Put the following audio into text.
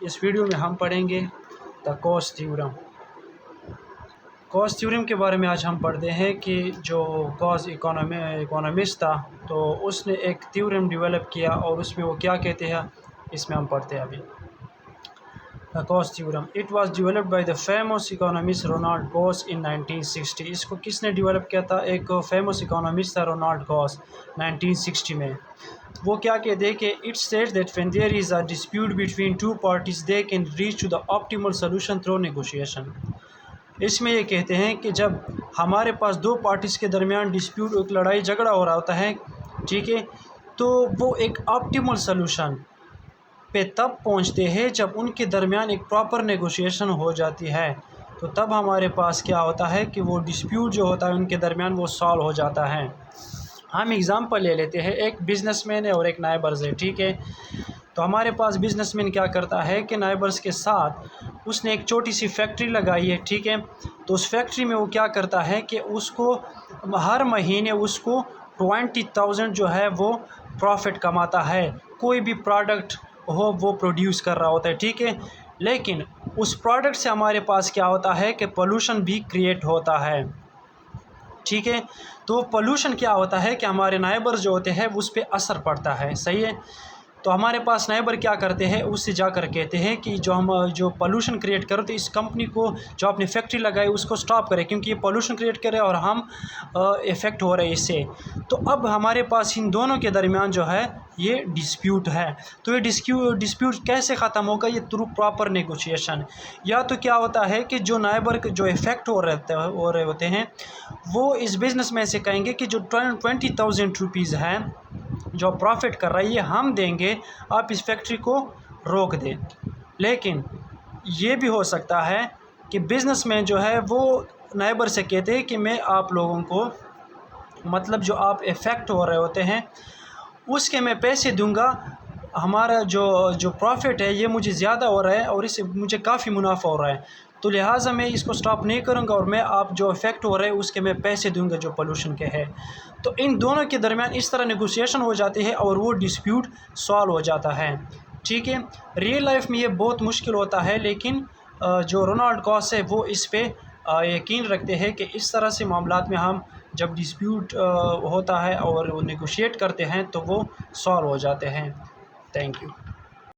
इस वीडियो में हम पढ़ेंगे the Coase theorem. Cost theorem के बारे में आज हम पढ़ते हैं कि जो कॉस्ट इकोनॉमिस्ट था तो उसने एक थ्योरम डेवलप किया और उसमें वो क्या कहते हैं इसमें हम पढ़ते हैं अभी। The Coase theorem it was developed by the famous economist Ronald Coase in 1960। इसको किसने डेवलप किया था? एक फेमस इकोनॉमिस्ट था रोनाल्ड गॉस 1960 में। वो क्या कहते हैं कि it states that when there is a dispute between two parties they can reach to the optimal solution through negotiation. इसमें ये कहते हैं कि जब हमारे पास दो पार्टीज़ के दरमियान डिस्प्यूट, एक लड़ाई झगड़ा हो रहा होता है, ठीक है, तो वो एक ऑप्टिमल सोल्यूशन पे तब पहुंचते हैं जब उनके दरमियान एक प्रॉपर नेगोशिएशन हो जाती है। तो तब हमारे पास क्या होता है कि वो डिस्प्यूट जो होता है उनके दरमियान वो सॉल्व हो जाता है। हम एग्ज़ाम्पल ले लेते हैं, एक बिज़नेसमैन है और एक नाइबर्स है, ठीक है। तो हमारे पास बिज़नेसमैन क्या करता है कि नाइबर्स के साथ उसने एक छोटी सी फैक्ट्री लगाई है, ठीक है। तो उस फैक्ट्री में वो क्या करता है कि उसको हर महीने उसको 20,000 जो है वो प्रॉफिट कमाता है। कोई भी प्रोडक्ट हो वो प्रोड्यूस कर रहा होता है, ठीक है। लेकिन उस प्रोडक्ट से हमारे पास क्या होता है कि पोल्यूशन भी क्रिएट होता है, ठीक है। तो पोल्यूशन क्या होता है कि हमारे नाइबर जो होते हैं उस पर असर पड़ता है, सही है। तो हमारे पास नाइबर क्या करते हैं, उससे जाकर कहते हैं कि जो पोल्यूशन क्रिएट करो तो इस कंपनी को जो आपने फैक्ट्री लगाई उसको स्टॉप करें, क्योंकि ये पोल्यूशन क्रिएट करे और हम इफ़ेक्ट हो रहे हैं इससे। तो अब हमारे पास इन दोनों के दरमियान जो है ये डिस्प्यूट है। तो ये डिस्प्यूट कैसे ख़त्म होगा? ये थ्रू प्रॉपर नेगोशिएशन। या तो क्या होता है कि जो नाइबर जो इफ़ेक्ट हो रहे होते हैं वो इस बिज़नेस में से कहेंगे कि जो 20,000 रुपीज़ हैं जो प्रॉफिट कर रहा है ये हम देंगे, आप इस फैक्ट्री को रोक दें। लेकिन ये भी हो सकता है कि बिज़नेसमैन जो है वो नाइबर से कहते हैं कि मैं आप लोगों को मतलब जो आप इफ़ेक्ट हो रहे होते हैं उसके मैं पैसे दूंगा, हमारा जो प्रॉफिट है ये मुझे ज़्यादा हो रहा है और इससे मुझे काफ़ी मुनाफा हो रहा है, तो लिहाजा मैं इसको स्टॉप नहीं करूंगा और मैं आप जो इफ़ेक्ट हो रहे हैं उसके मैं पैसे दूंगा जो पोल्यूशन के है। तो इन दोनों के दरमियान इस तरह नेगोशिएशन हो जाती है और वो डिस्प्यूट सॉल्व हो जाता है, ठीक है। रियल लाइफ में ये बहुत मुश्किल होता है, लेकिन जो रोनाल्ड गॉस है वो इस पर यकीन रखते हैं कि इस तरह से मामलात में हम जब डिस्प्यूट होता है और वो नेगोशिएट करते हैं तो वो सॉल्व हो जाते हैं। Thank you.